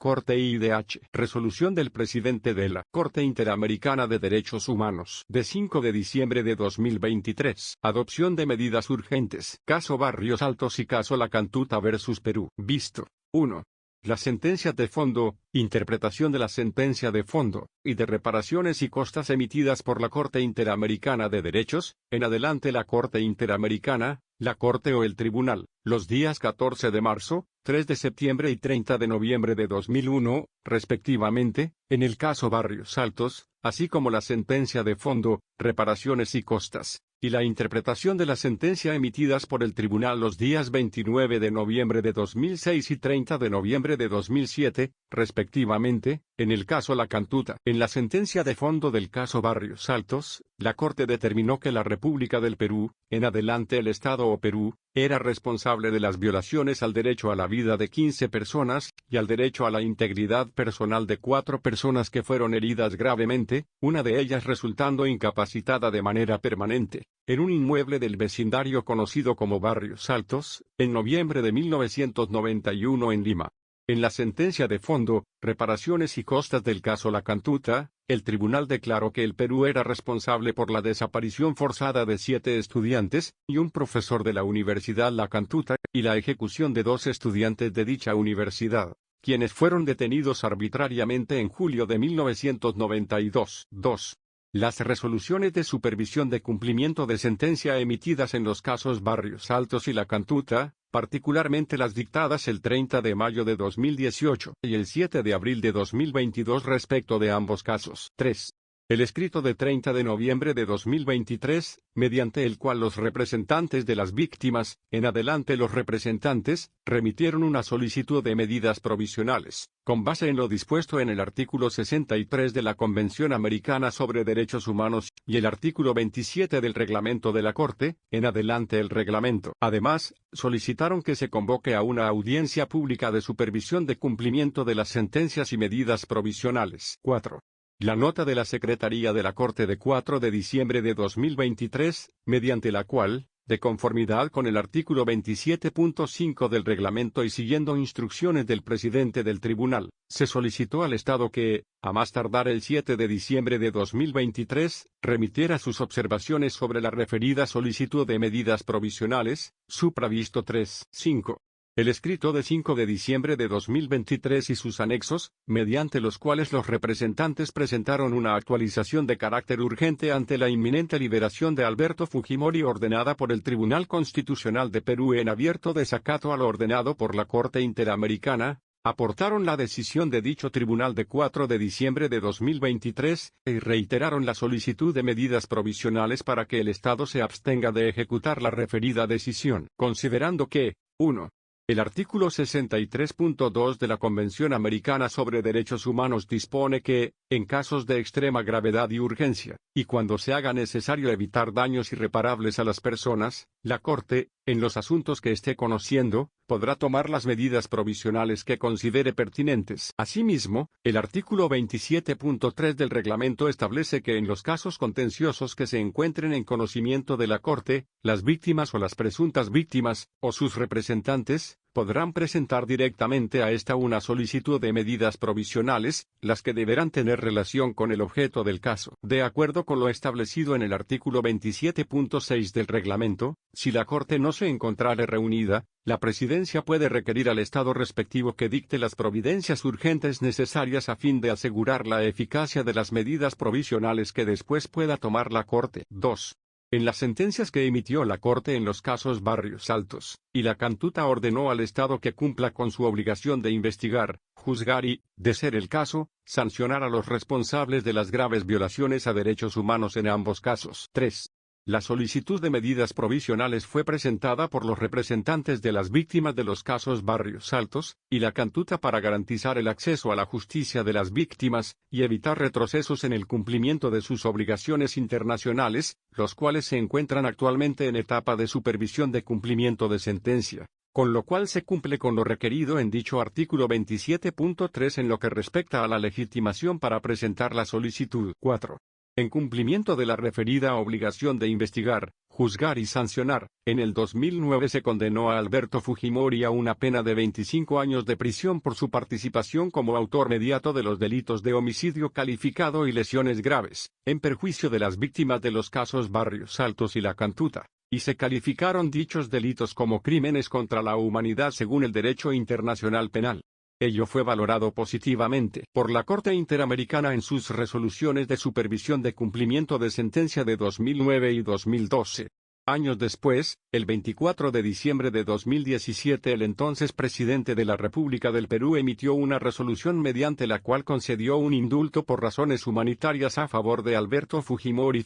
Corte IDH. Resolución del presidente de la Corte Interamericana de Derechos Humanos de 5 de diciembre de 2023. Adopción de medidas urgentes. Caso Barrios Altos y caso La Cantuta vs. Perú. Visto. 1. La sentencia de fondo, interpretación de la sentencia de fondo, y de reparaciones y costas emitidas por la Corte Interamericana de Derechos, en adelante la Corte Interamericana, la Corte o el Tribunal, los días 14 de marzo, 3 de septiembre y 30 de noviembre de 2001, respectivamente, en el caso Barrios Altos, así como la sentencia de fondo, reparaciones y costas, y la interpretación de la sentencia emitidas por el Tribunal los días 29 de noviembre de 2006 y 30 de noviembre de 2007, respectivamente, en el caso La Cantuta. En la sentencia de fondo del caso Barrios Altos, la Corte determinó que la República del Perú, en adelante el Estado o Perú, era responsable de las violaciones al derecho a la vida de 15 personas, y al derecho a la integridad personal de 4 personas que fueron heridas gravemente, una de ellas resultando incapacitada de manera permanente, en un inmueble del vecindario conocido como Barrios Altos, en noviembre de 1991 en Lima. En la sentencia de fondo, reparaciones y costas del caso La Cantuta, el tribunal declaró que el Perú era responsable por la desaparición forzada de 7 estudiantes, y un profesor de la Universidad La Cantuta, y la ejecución de 2 estudiantes de dicha universidad, quienes fueron detenidos arbitrariamente en julio de 1992. 2. Las resoluciones de supervisión de cumplimiento de sentencia emitidas en los casos Barrios Altos y La Cantuta, particularmente las dictadas el 30 de mayo de 2018 y el 7 de abril de 2022 respecto de ambos casos. 3. El escrito de 30 de noviembre de 2023, mediante el cual los representantes de las víctimas, en adelante los representantes, remitieron una solicitud de medidas provisionales, con base en lo dispuesto en el artículo 63 de la Convención Americana sobre Derechos Humanos, y el artículo 27 del Reglamento de la Corte, en adelante el reglamento. Además, solicitaron que se convoque a una audiencia pública de supervisión de cumplimiento de las sentencias y medidas provisionales. 4. La nota de la Secretaría de la Corte de 4 de diciembre de 2023, mediante la cual, de conformidad con el artículo 27.5 del reglamento y siguiendo instrucciones del presidente del tribunal, se solicitó al Estado que, a más tardar el 7 de diciembre de 2023, remitiera sus observaciones sobre la referida solicitud de medidas provisionales, supravisto 3. 5. El escrito de 5 de diciembre de 2023 y sus anexos, mediante los cuales los representantes presentaron una actualización de carácter urgente ante la inminente liberación de Alberto Fujimori ordenada por el Tribunal Constitucional de Perú en abierto desacato a lo ordenado por la Corte Interamericana, aportaron la decisión de dicho tribunal de 4 de diciembre de 2023, y reiteraron la solicitud de medidas provisionales para que el Estado se abstenga de ejecutar la referida decisión, considerando que, 1. El artículo 63.2 de la Convención Americana sobre Derechos Humanos dispone que, en casos de extrema gravedad y urgencia, y cuando se haga necesario evitar daños irreparables a las personas, la Corte, en los asuntos que esté conociendo, podrá tomar las medidas provisionales que considere pertinentes. Asimismo, el artículo 27.3 del reglamento establece que en los casos contenciosos que se encuentren en conocimiento de la Corte, las víctimas o las presuntas víctimas, o sus representantes, podrán presentar directamente a esta una solicitud de medidas provisionales, las que deberán tener relación con el objeto del caso. De acuerdo con lo establecido en el artículo 27.6 del reglamento, si la Corte no se encontrare reunida, la Presidencia puede requerir al Estado respectivo que dicte las providencias urgentes necesarias a fin de asegurar la eficacia de las medidas provisionales que después pueda tomar la Corte. 2. En las sentencias que emitió la Corte en los casos Barrios Altos y La Cantuta ordenó al Estado que cumpla con su obligación de investigar, juzgar y, de ser el caso, sancionar a los responsables de las graves violaciones a derechos humanos en ambos casos. 3. La solicitud de medidas provisionales fue presentada por los representantes de las víctimas de los casos Barrios Altos y La Cantuta para garantizar el acceso a la justicia de las víctimas y evitar retrocesos en el cumplimiento de sus obligaciones internacionales, los cuales se encuentran actualmente en etapa de supervisión de cumplimiento de sentencia, con lo cual se cumple con lo requerido en dicho artículo 27.3 en lo que respecta a la legitimación para presentar la solicitud. 4. En cumplimiento de la referida obligación de investigar, juzgar y sancionar, en el 2009 se condenó a Alberto Fujimori a una pena de 25 años de prisión por su participación como autor mediato de los delitos de homicidio calificado y lesiones graves, en perjuicio de las víctimas de los casos Barrios Altos y La Cantuta, y se calificaron dichos delitos como crímenes contra la humanidad según el derecho internacional penal. Ello fue valorado positivamente por la Corte Interamericana en sus resoluciones de supervisión de cumplimiento de sentencia de 2009 y 2012. Años después, el 24 de diciembre de 2017, el entonces presidente de la República del Perú emitió una resolución mediante la cual concedió un indulto por razones humanitarias a favor de Alberto Fujimori.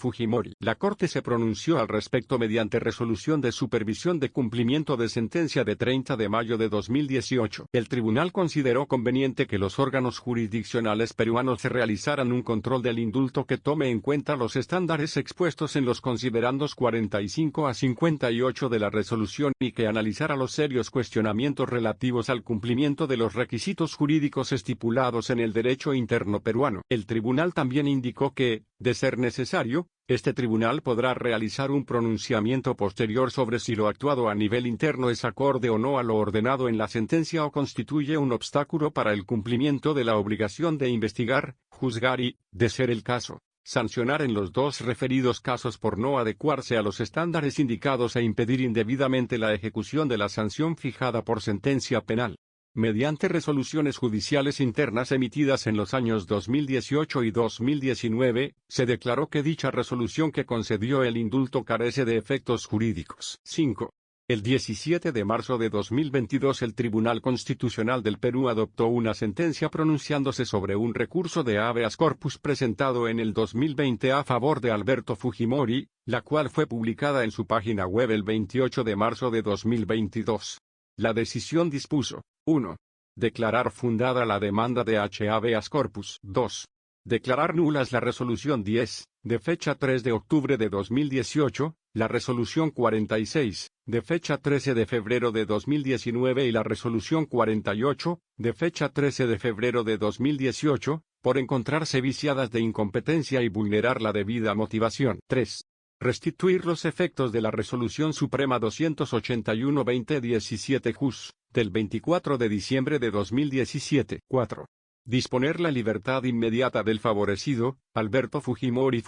La Corte se pronunció al respecto mediante resolución de supervisión de cumplimiento de sentencia de 30 de mayo de 2018. El tribunal consideró conveniente que los órganos jurisdiccionales peruanos se realizaran un control del indulto que tome en cuenta los estándares expuestos en los considerandos 45 a 58 de la resolución y que analizara los serios cuestionamientos relativos al cumplimiento de los requisitos jurídicos estipulados en el derecho interno peruano. El tribunal también indicó que, de ser necesario, este tribunal podrá realizar un pronunciamiento posterior sobre si lo actuado a nivel interno es acorde o no a lo ordenado en la sentencia o constituye un obstáculo para el cumplimiento de la obligación de investigar, juzgar y, de ser el caso, sancionar en los dos referidos casos por no adecuarse a los estándares indicados e impedir indebidamente la ejecución de la sanción fijada por sentencia penal. Mediante resoluciones judiciales internas emitidas en los años 2018 y 2019, se declaró que dicha resolución que concedió el indulto carece de efectos jurídicos. 5. El 17 de marzo de 2022 el Tribunal Constitucional del Perú adoptó una sentencia pronunciándose sobre un recurso de habeas corpus presentado en el 2020 a favor de Alberto Fujimori, la cual fue publicada en su página web el 28 de marzo de 2022. La decisión dispuso: 1. Declarar fundada la demanda de habeas corpus. 2. Declarar nulas la resolución 10, de fecha 3 de octubre de 2018, la resolución 46, de fecha 13 de febrero de 2019 y la resolución 48, de fecha 13 de febrero de 2018, por encontrarse viciadas de incompetencia y vulnerar la debida motivación. 3. Restituir los efectos de la Resolución Suprema 281-2017 JUS, del 24 de diciembre de 2017. 4. Disponer la libertad inmediata del favorecido, Alberto Fujimori.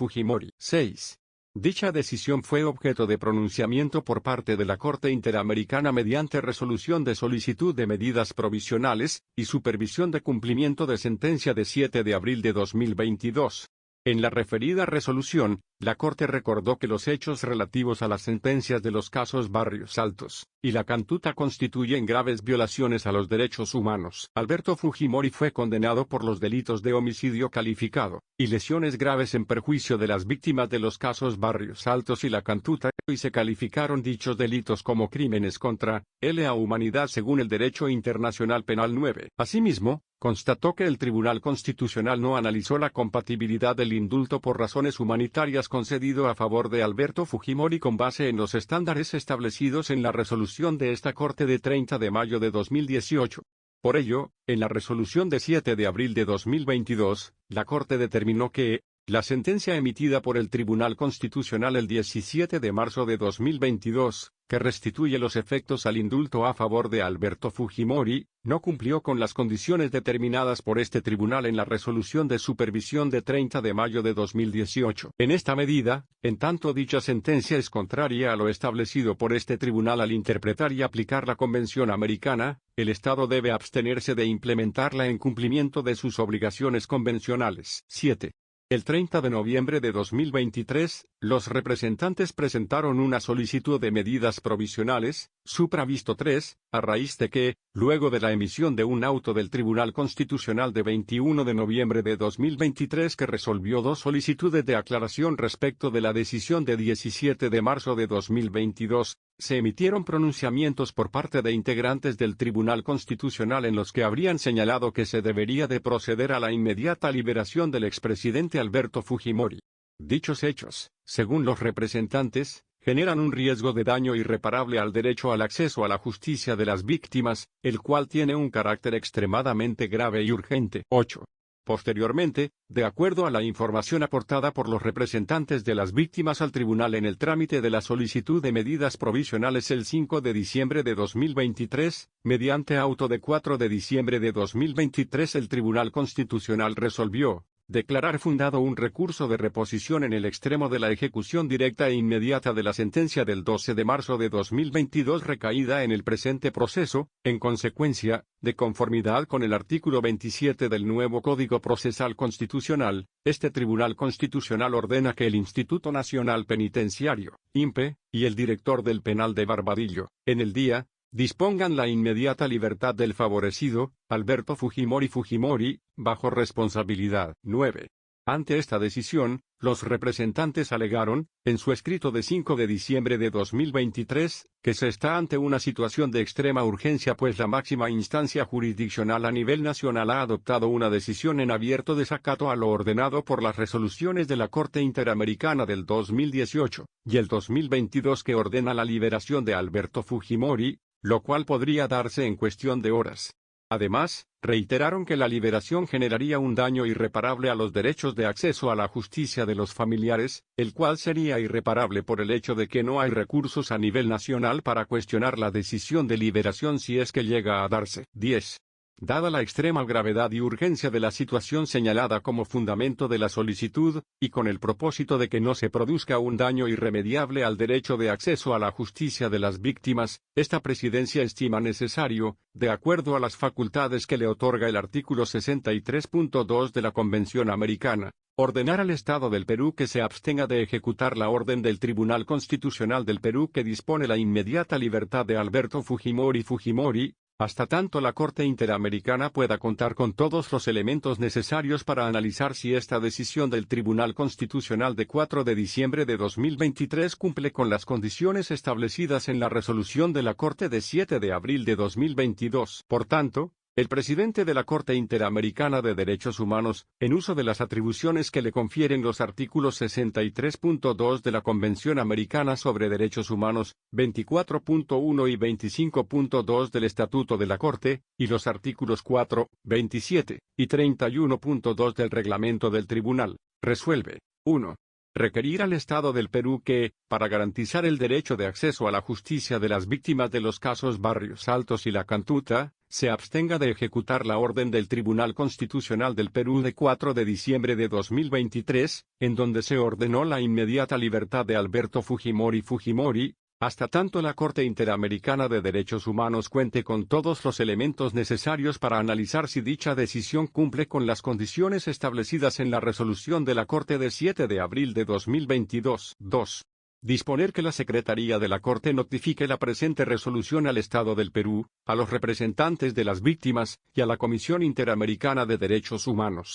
6. Dicha decisión fue objeto de pronunciamiento por parte de la Corte Interamericana mediante resolución de solicitud de medidas provisionales y supervisión de cumplimiento de sentencia de 7 de abril de 2022. En la referida resolución, la Corte recordó que los hechos relativos a las sentencias de los casos Barrios Altos y La Cantuta constituyen graves violaciones a los derechos humanos. Alberto Fujimori fue condenado por los delitos de homicidio calificado y lesiones graves en perjuicio de las víctimas de los casos Barrios Altos y La Cantuta, y se calificaron dichos delitos como crímenes contra la humanidad según el derecho internacional penal 9. Asimismo, constató que el Tribunal Constitucional no analizó la compatibilidad del indulto por razones humanitarias concedido a favor de Alberto Fujimori con base en los estándares establecidos en la resolución de esta Corte de 30 de mayo de 2018. Por ello, en la resolución de 7 de abril de 2022, la Corte determinó que la sentencia emitida por el Tribunal Constitucional el 17 de marzo de 2022, que restituye los efectos al indulto a favor de Alberto Fujimori, no cumplió con las condiciones determinadas por este tribunal en la resolución de supervisión de 30 de mayo de 2018. En esta medida, en tanto dicha sentencia es contraria a lo establecido por este tribunal al interpretar y aplicar la Convención Americana, el Estado debe abstenerse de implementarla en cumplimiento de sus obligaciones convencionales. 7. El 30 de noviembre de 2023, los representantes presentaron una solicitud de medidas provisionales, supravisto 3, a raíz de que, luego de la emisión de un auto del Tribunal Constitucional de 21 de noviembre de 2023 que resolvió dos solicitudes de aclaración respecto de la decisión de 17 de marzo de 2022, se emitieron pronunciamientos por parte de integrantes del Tribunal Constitucional en los que habrían señalado que se debería de proceder a la inmediata liberación del expresidente Alberto Fujimori. Dichos hechos, según los representantes, generan un riesgo de daño irreparable al derecho al acceso a la justicia de las víctimas, el cual tiene un carácter extremadamente grave y urgente. 8. Posteriormente, de acuerdo a la información aportada por los representantes de las víctimas al tribunal en el trámite de la solicitud de medidas provisionales el 5 de diciembre de 2023, mediante auto de 4 de diciembre de 2023 el Tribunal Constitucional resolvió declarar fundado un recurso de reposición en el extremo de la ejecución directa e inmediata de la sentencia del 12 de marzo de 2022 recaída en el presente proceso. En consecuencia, de conformidad con el artículo 27 del nuevo Código Procesal Constitucional, este Tribunal Constitucional ordena que el Instituto Nacional Penitenciario, INPE, y el director del penal de Barbadillo, en el día, dispongan la inmediata libertad del favorecido, Alberto Fujimori, bajo responsabilidad. 9. Ante esta decisión, los representantes alegaron, en su escrito de 5 de diciembre de 2023, que se está ante una situación de extrema urgencia pues la máxima instancia jurisdiccional a nivel nacional ha adoptado una decisión en abierto desacato a lo ordenado por las resoluciones de la Corte Interamericana del 2018 y el 2022 que ordena la liberación de Alberto Fujimori, lo cual podría darse en cuestión de horas. Además, reiteraron que la liberación generaría un daño irreparable a los derechos de acceso a la justicia de los familiares, el cual sería irreparable por el hecho de que no hay recursos a nivel nacional para cuestionar la decisión de liberación si es que llega a darse. 10. Dada la extrema gravedad y urgencia de la situación señalada como fundamento de la solicitud, y con el propósito de que no se produzca un daño irremediable al derecho de acceso a la justicia de las víctimas, esta presidencia estima necesario, de acuerdo a las facultades que le otorga el artículo 63.2 de la Convención Americana, ordenar al Estado del Perú que se abstenga de ejecutar la orden del Tribunal Constitucional del Perú que dispone la inmediata libertad de Alberto Fujimori, hasta tanto la Corte Interamericana pueda contar con todos los elementos necesarios para analizar si esta decisión del Tribunal Constitucional de 4 de diciembre de 2023 cumple con las condiciones establecidas en la resolución de la Corte de 7 de abril de 2022. Por tanto, el presidente de la Corte Interamericana de Derechos Humanos, en uso de las atribuciones que le confieren los artículos 63.2 de la Convención Americana sobre Derechos Humanos, 24.1 y 25.2 del Estatuto de la Corte, y los artículos 4, 27 y 31.2 del Reglamento del Tribunal, resuelve. 1. Requerir al Estado del Perú que, para garantizar el derecho de acceso a la justicia de las víctimas de los casos Barrios Altos y La Cantuta, se abstenga de ejecutar la orden del Tribunal Constitucional del Perú de 4 de diciembre de 2023, en donde se ordenó la inmediata libertad de Alberto Fujimori, hasta tanto la Corte Interamericana de Derechos Humanos cuente con todos los elementos necesarios para analizar si dicha decisión cumple con las condiciones establecidas en la resolución de la Corte de 7 de abril de 2022. 2. Disponer que la Secretaría de la Corte notifique la presente resolución al Estado del Perú, a los representantes de las víctimas, y a la Comisión Interamericana de Derechos Humanos.